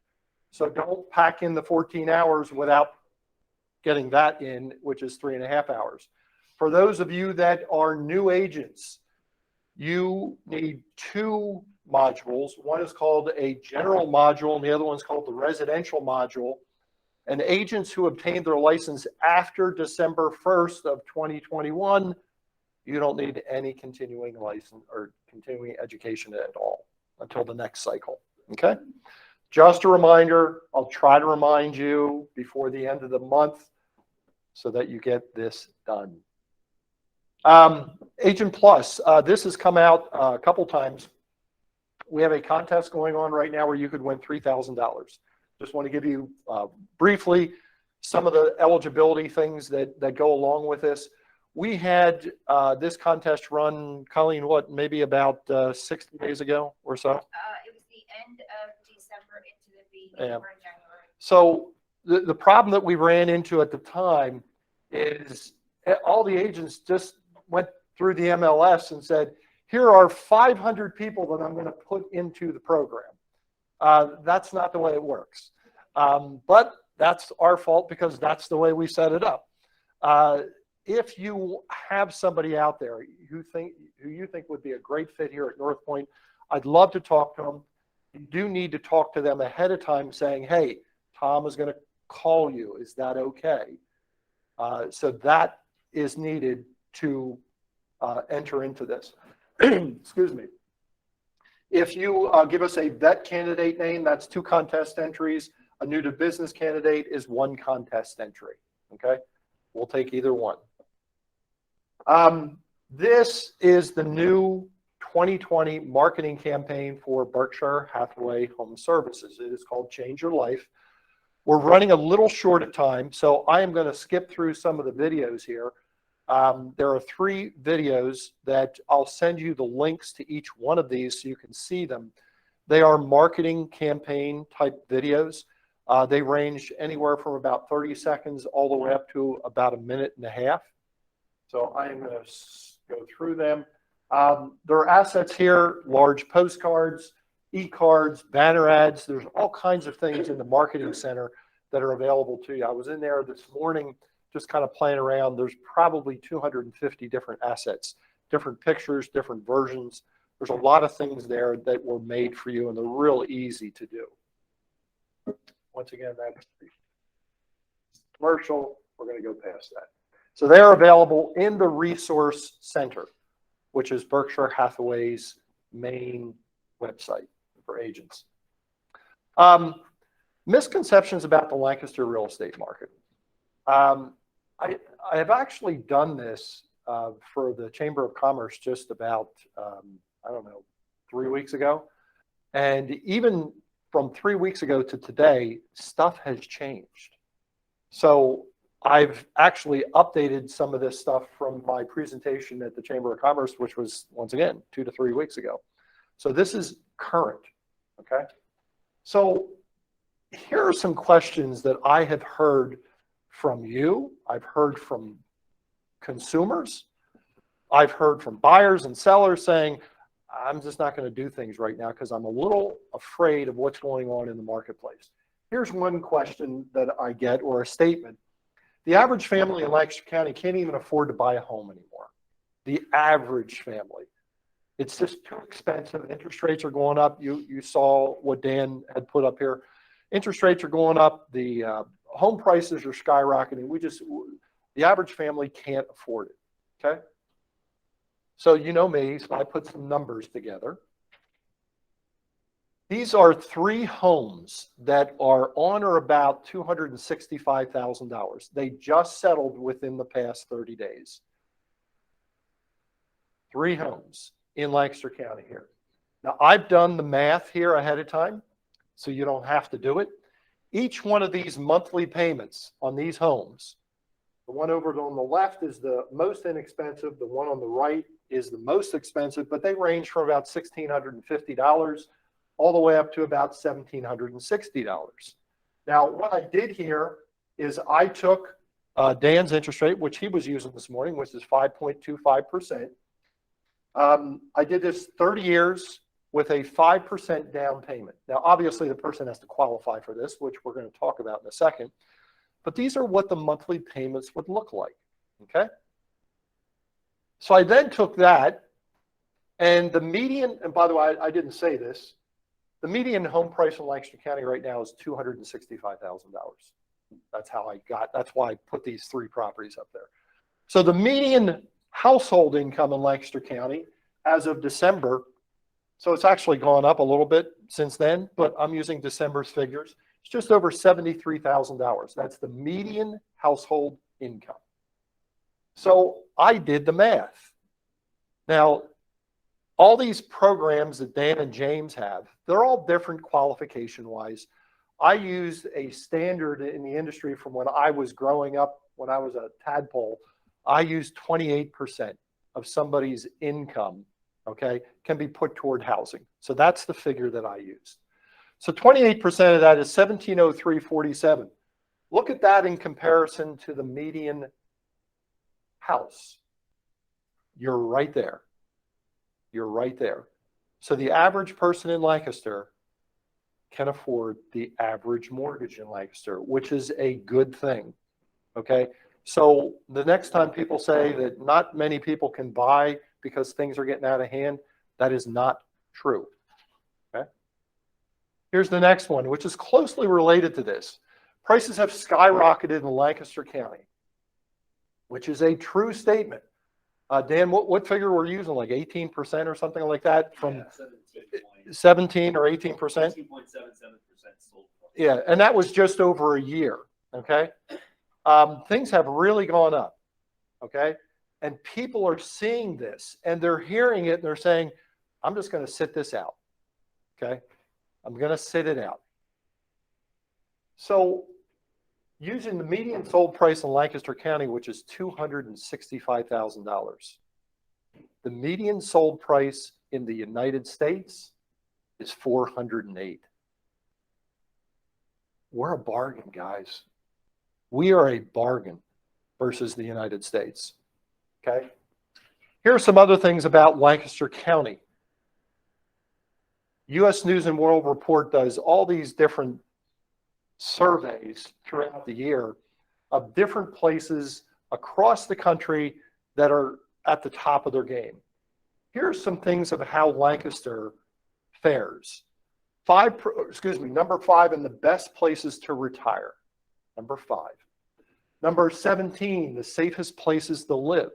So don't pack in the 14 hours without getting that in, which is 3.5 hours. For those of you that are new agents, you need 2 modules. One is called a general module, and the other one's called the residential module. And agents who obtained their license after December 1st of 2021, you don't need any continuing license or continuing education at all until the next cycle. Okay? Just a reminder, I'll try to remind you before the end of the month so that you get this done. Agent Plus, this has come out a couple times. We have a contest going on right now where you could win $3,000. Just want to give you briefly some of the eligibility things that go along with this. We had this contest run, Colleen, what, maybe about 60 days ago or so? It was the end of December into the beginning of January. So the problem that we ran into at the time is all the agents just went through the MLS and said, here are 500 people that I'm going to put into the program. That's not the way it works. But that's our fault because that's the way we set it up. If you have somebody out there who you think would be a great fit here at North Point, I'd love to talk to them. You do need to talk to them ahead of time saying, hey, Tom is going to call you. Is that okay? So that is needed to enter into this. Excuse me. If you give us a vet candidate name, that's 2 contest entries. A new to business candidate is 1 contest entry. Okay, we'll take either one. This is the new 2020 marketing campaign for Berkshire Hathaway HomeServices. It is called Change Your Life. We're running a little short of time, so I am going to skip through some of the videos here. There are 3 videos that I'll send you the links to each one of these so you can see them. They are marketing campaign type videos. They range anywhere from about 30 seconds all the way up to about 1.5 minutes. So I'm going to go through them. There are assets here, large postcards, e-cards, banner ads. There's all kinds of things in the marketing center that are available to you. I was in there this morning just kind of playing around. There's probably 250 different assets, different pictures, different versions. There's a lot of things there that were made for you, and they're real easy to do. Once again, that's the commercial. We're going to go past that. So they're available in the Resource Center, which is Berkshire Hathaway's main website for agents. Misconceptions about the Lancaster real estate market. I have actually done this for the Chamber of Commerce just about, I don't know, 3 weeks ago. And even from 3 weeks ago to today, stuff has changed. So I've actually updated some of this stuff from my presentation at the Chamber of Commerce, which was, once again, 2 to 3 weeks ago. So this is current, okay? So here are some questions that I have heard from you. I've heard from consumers. I've heard from buyers and sellers saying, I'm just not going to do things right now because I'm a little afraid of what's going on in the marketplace. Here's one question that I get, or a statement. The average family in Lancaster County can't even afford to buy a home anymore. The average family. It's just too expensive. Interest rates are going up. You saw what Dan had put up here. Interest rates are going up. The home prices are skyrocketing. The average family can't afford it, okay? So you know me, so I put some numbers together. These are 3 homes that are on or about $265,000. They just settled within the past 30 days. 3 homes in Lancaster County here. Now, I've done the math here ahead of time, so you don't have to do it. Each one of these monthly payments on these homes, the one over on the left is the most inexpensive, the one on the right is the most expensive, but they range from about $1,650 all the way up to about $1,760. Now, what I did here is I took Dan's interest rate, which he was using this morning, which is 5.25%. I did this 30 years with a 5% down payment. Now, obviously, the person has to qualify for this, which we're going to talk about in a second. But these are what the monthly payments would look like, okay? So I then took that, and the median, and by the way, I didn't say this, the median home price in Lancaster County right now is $265,000. That's why I put these 3 properties up there. So the median household income in Lancaster County as of December, so it's actually gone up a little bit since then, but I'm using December's figures. It's just over $73,000. That's the median household income. So I did the math. Now, all these programs that Dan and James have, they're all different qualification-wise. I used a standard in the industry from when I was growing up, when I was a tadpole. I used 28% of somebody's income, okay, can be put toward housing. So that's the figure that I used. So 28% of that is $1,703.47. Look at that in comparison to the median house. You're right there. You're right there. So the average person in Lancaster can afford the average mortgage in Lancaster, which is a good thing, okay? So the next time people say that not many people can buy because things are getting out of hand, that is not true, okay? Here's the next one, which is closely related to this. Prices have skyrocketed in Lancaster County, which is a true statement. Dan, what figure we're using, like 18% or something like that? From 17 or 18%? 18.77% sold. Yeah, and that was just over a year, okay? Things have really gone up, okay? And people are seeing this, and they're hearing it, and they're saying, I'm just going to sit this out, okay? I'm going to sit it out. So using the median sold price in Lancaster County, which is $265,000, the median sold price in the United States is $408,000. We're a bargain, guys. We are a bargain versus the United States, okay? Here are some other things about Lancaster County. U.S. News and World Report does all these different surveys throughout the year of different places across the country that are at the top of their game. Here are some things of how Lancaster fares. Number 5 in the best places to retire. Number 5. Number 17, the safest places to live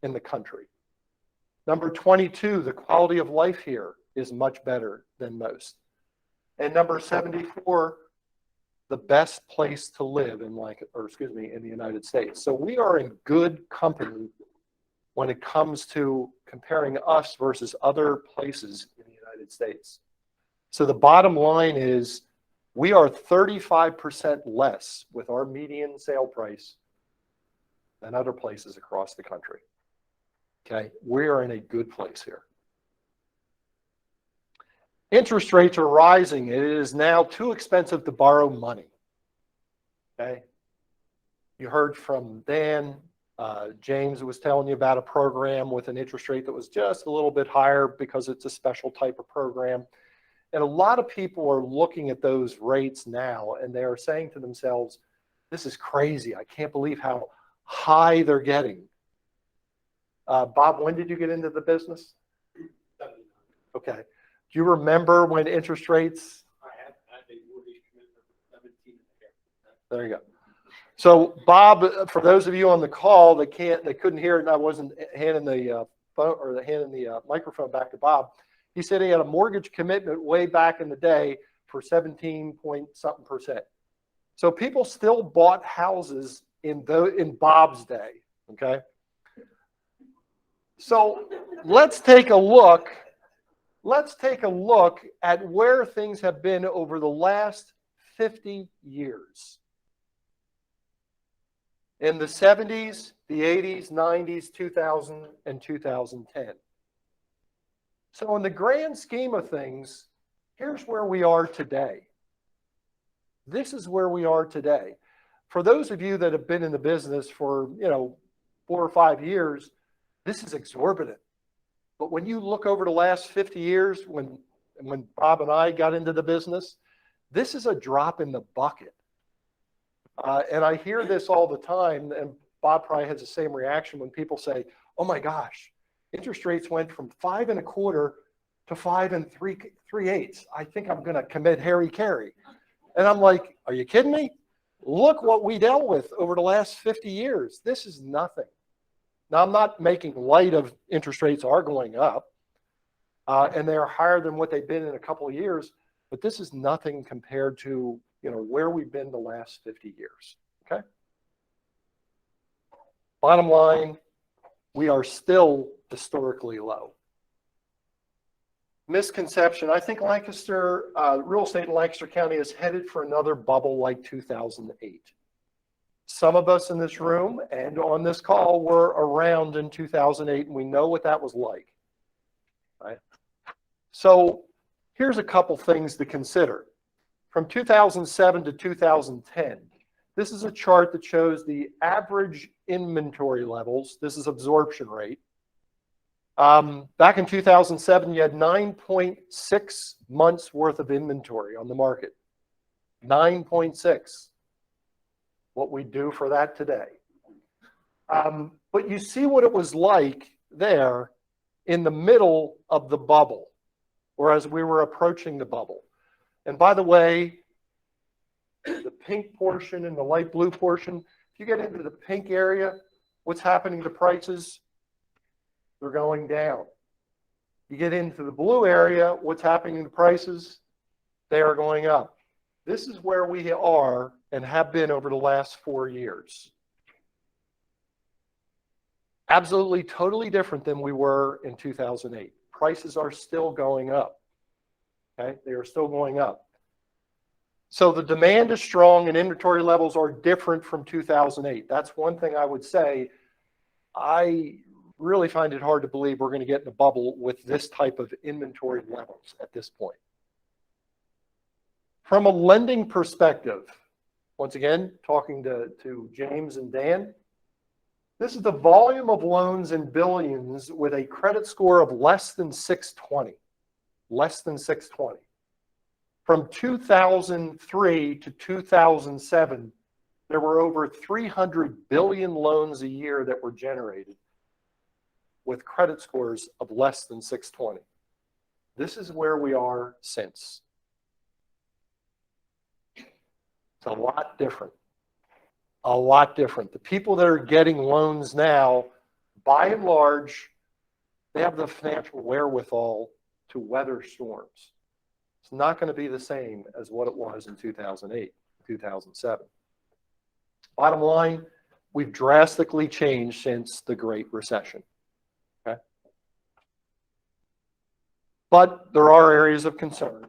in the country. Number 22, the quality of life here is much better than most. And number 74, the best place to live in in the United States. So we are in good company when it comes to comparing us versus other places in the United States. So the bottom line is we are 35% less with our median sale price than other places across the country. Okay, we are in a good place here. Interest rates are rising. It is now too expensive to borrow money. Okay. You heard from Dan. James was telling you about a program with an interest rate that was just a little bit higher because it's a special type of program. And a lot of people are looking at those rates now and they are saying to themselves, this is crazy. I can't believe how high they're getting. Bob, when did you get into the business? Okay. Do you remember when interest rates? I had a mortgage commitment of 17 and a half. There you go. So Bob, for those of you on the call that couldn't hear it, and I wasn't handing the phone or handing the microphone back to Bob, he said he had a mortgage commitment way back in the day for 17 point something %. So people still bought houses in Bob's day. Okay. So let's take a look. Let's take a look at where things have been over the last 50 years. In the 70s, the 80s, 90s, 2000, and 2010. So in the grand scheme of things, here's where we are today. This is where we are today. For those of you that have been in the business for, 4 or 5 years, this is exorbitant. But when you look over the last 50 years, when Bob and I got into the business, this is a drop in the bucket. And I hear this all the time, and Bob probably has the same reaction when people say, oh my gosh, interest rates went from 5 1/4 to 5 3/8. I think I'm going to commit Harry Carey. And I'm like, are you kidding me? Look what we dealt with over the last 50 years. This is nothing. Now, I'm not making light of interest rates are going up, and they're higher than what they've been in a couple of years, but this is nothing compared to where we've been the last 50 years, okay? Bottom line, we are still historically low. Misconception, I think Lancaster, real estate in Lancaster County is headed for another bubble like 2008. Some of us in this room and on this call were around in 2008, and we know what that was like, right? So here's a couple things to consider. From 2007 to 2010, this is a chart that shows the average inventory levels. This is absorption rate. Back in 2007, you had 9.6 months worth of inventory on the market. 9.6. What we do for that today. But you see what it was like there in the middle of the bubble, or as we were approaching the bubble. And by the way, the pink portion and the light blue portion, if you get into the pink area, what's happening to prices? They're going down. You get into the blue area, what's happening to prices? They are going up. This is where we are and have been over the last 4 years. Absolutely, totally different than we were in 2008. Prices are still going up. Okay, they are still going up. So the demand is strong and inventory levels are different from 2008. That's one thing I would say. I really find it hard to believe we're going to get in a bubble with this type of inventory levels at this point. From a lending perspective, once again, talking to James and Dan, this is the volume of loans in billions with a credit score of less than 620. Less than 620. From 2003 to 2007, there were over 300 billion loans a year that were generated with credit scores of less than 620. This is where we are since. It's a lot different. A lot different. The people that are getting loans now, by and large, they have the financial wherewithal to weather storms. It's not going to be the same as what it was in 2008, 2007. Bottom line, we've drastically changed since the Great Recession. Okay? But there are areas of concern.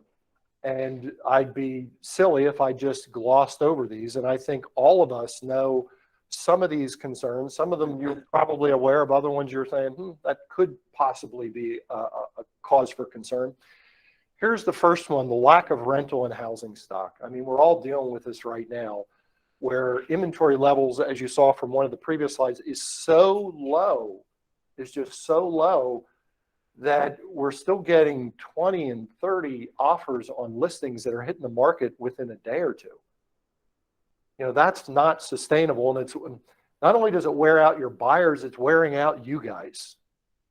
And I'd be silly if I just glossed over these. And I think all of us know some of these concerns. Some of them you're probably aware of. Other ones you're saying, that could possibly be a cause for concern. Here's the first one, the lack of rental and housing stock. I mean, we're all dealing with this right now, where inventory levels, as you saw from one of the previous slides, is so low, is just so low, that we're still getting 20 and 30 offers on listings that are hitting the market within a day or two. That's not sustainable. And it's not only does it wear out your buyers, it's wearing out you guys.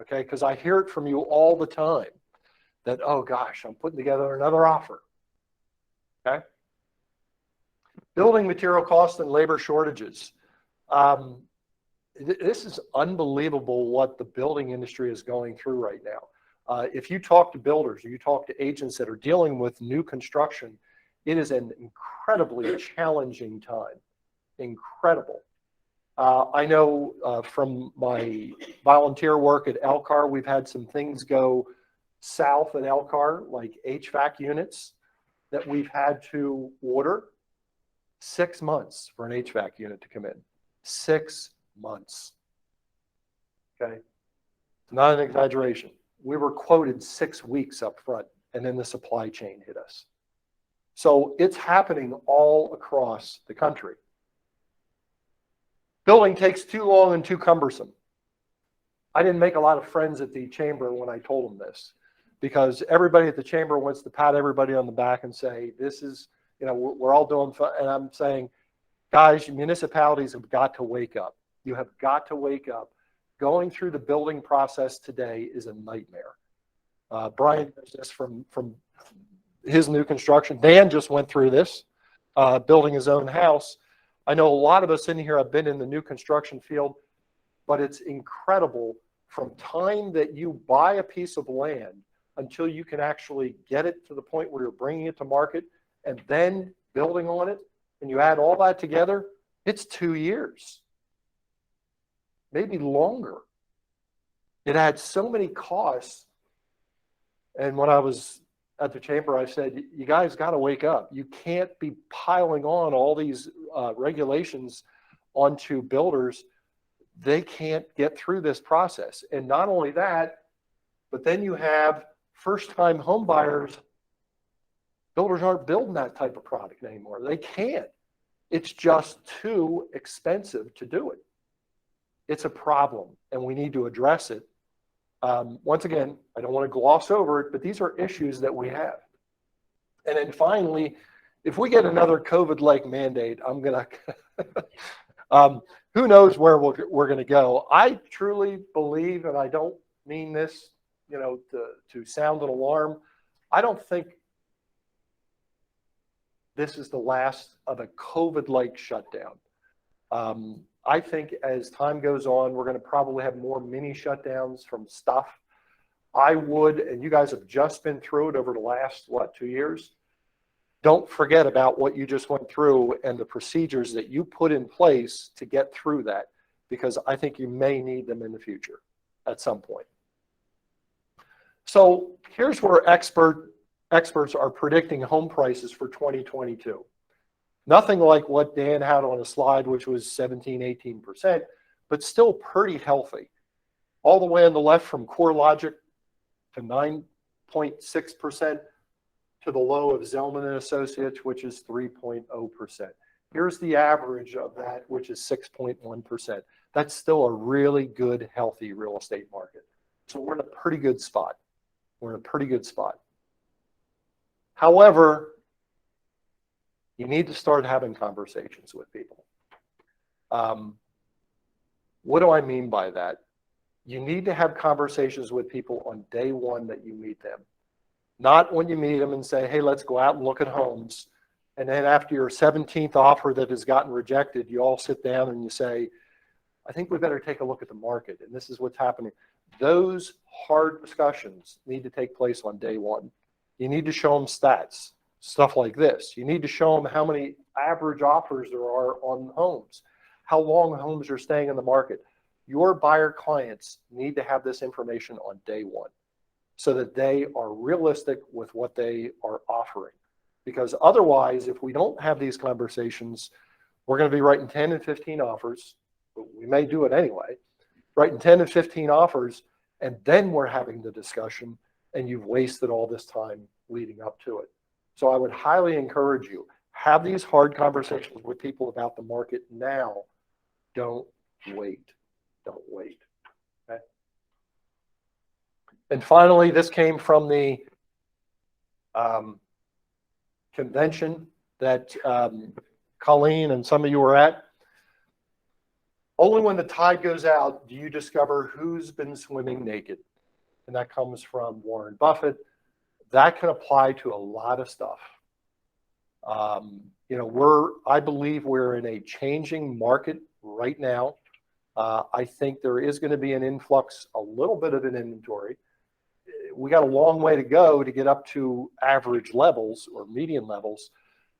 Okay, because I hear it from you all the time that, oh gosh, I'm putting together another offer. Okay. Building material costs and labor shortages. This is unbelievable what the building industry is going through right now. If you talk to builders or you talk to agents that are dealing with new construction, it is an incredibly challenging time. Incredible. I know from my volunteer work at Elcar, we've had some things go south at Elcar, like HVAC units that we've had to order. 6 months for an HVAC unit to come in. 6 months. Okay. It's not an exaggeration. We were quoted 6 weeks up front, and then the supply chain hit us. So it's happening all across the country. Building takes too long and too cumbersome. I didn't make a lot of friends at the chamber when I told them this, because everybody at the chamber wants to pat everybody on the back and say, this is, you know, we're all doing fun. And I'm saying, guys, municipalities have got to wake up. You have got to wake up. Going through the building process today is a nightmare. Brian knows this from his new construction. Dan just went through this, building his own house. I know a lot of us in here have been in the new construction field, but it's incredible from time that you buy a piece of land until you can actually get it to the point where you're bringing it to market and then building on it, and you add all that together, it's 2 years, maybe longer. It had so many costs. And when I was at the chamber, I said, you guys got to wake up. You can't be piling on all these regulations onto builders. They can't get through this process. And not only that, but then you have first-time home buyers. Builders aren't building that type of product anymore. They can't. It's just too expensive to do it. It's a problem, and we need to address it. Once again, I don't want to gloss over it, but these are issues that we have. And then finally, if we get another COVID-like mandate, I'm going to, who knows where we're going to go. I truly believe, and I don't mean this, you know, to sound an alarm, I don't think this is the last of a COVID-like shutdown. I think as time goes on, we're going to probably have more mini shutdowns from stuff. I would, and you guys have just been through it over the last, 2 years? Don't forget about what you just went through and the procedures that you put in place to get through that, because I think you may need them in the future at some point. So here's where experts are predicting home prices for 2022. Nothing like what Dan had on a slide, which was 17, 18%, but still pretty healthy. All the way on the left from CoreLogic to 9.6% to the low of Zelman and Associates, which is 3.0%. Here's the average of that, which is 6.1%. That's still a really good, healthy real estate market. So we're in a pretty good spot. We're in a pretty good spot. However, you need to start having conversations with people. What do I mean by that? You need to have conversations with people on day one that you meet them. Not when you meet them and say, hey, let's go out and look at homes. And then after your 17th offer that has gotten rejected, you all sit down and you say, I think we better take a look at the market. And this is what's happening. Those hard discussions need to take place on day one. You need to show them stats, stuff like this. You need to show them how many average offers there are on homes, how long homes are staying in the market. Your buyer clients need to have this information on day one so that they are realistic with what they are offering. Because otherwise, if we don't have these conversations, we're going to be writing 10 and 15 offers. But we may do it anyway, writing 10 and 15 offers, and then we're having the discussion, and you've wasted all this time leading up to it. So I would highly encourage you, have these hard conversations with people about the market now. Don't wait. Don't wait. Okay. And finally, this came from the convention that Colleen and some of you were at. Only when the tide goes out do you discover who's been swimming naked. And that comes from Warren Buffett. That can apply to a lot of stuff. You know, I believe we're in a changing market right now. I think there is going to be an influx, a little bit of an inventory. We got a long way to go to get up to average levels or median levels,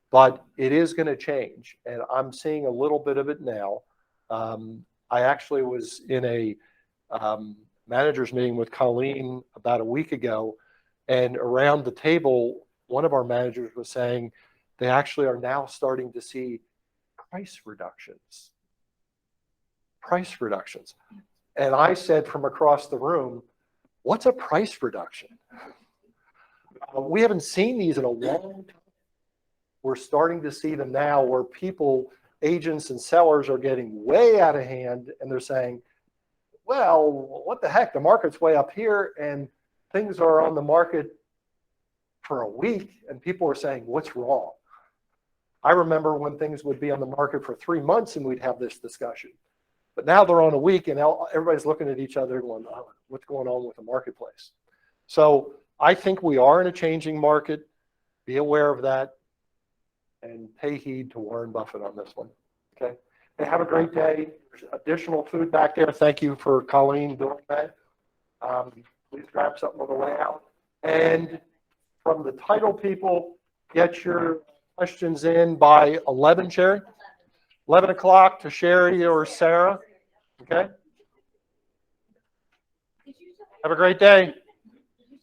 but it is going to change. And I'm seeing a little bit of it now. I actually was in a manager's meeting with Colleen about a week ago, and around the table, one of our managers was saying they actually are now starting to see price reductions. Price reductions. And I said from across the room, what's a price reduction? We haven't seen these in a long time. We're starting to see them now where people, agents and sellers are getting way out of hand, and they're saying, well, what the heck? The market's way up here and things are on the market for a week, and people are saying, what's wrong? I remember when things would be on the market for 3 months and we'd have this discussion. But now they're on a week and everybody's looking at each other going, oh, what's going on with the marketplace? So I think we are in a changing market. Be aware of that and pay heed to Warren Buffett on this one. Okay. Hey, have a great day. There's additional food back there. Thank you for Colleen doing that. Please grab something on the way out. And from the title people, get your questions in by 11, Sherry. 11 o'clock to Sherry or Sarah. Okay. Have a great day.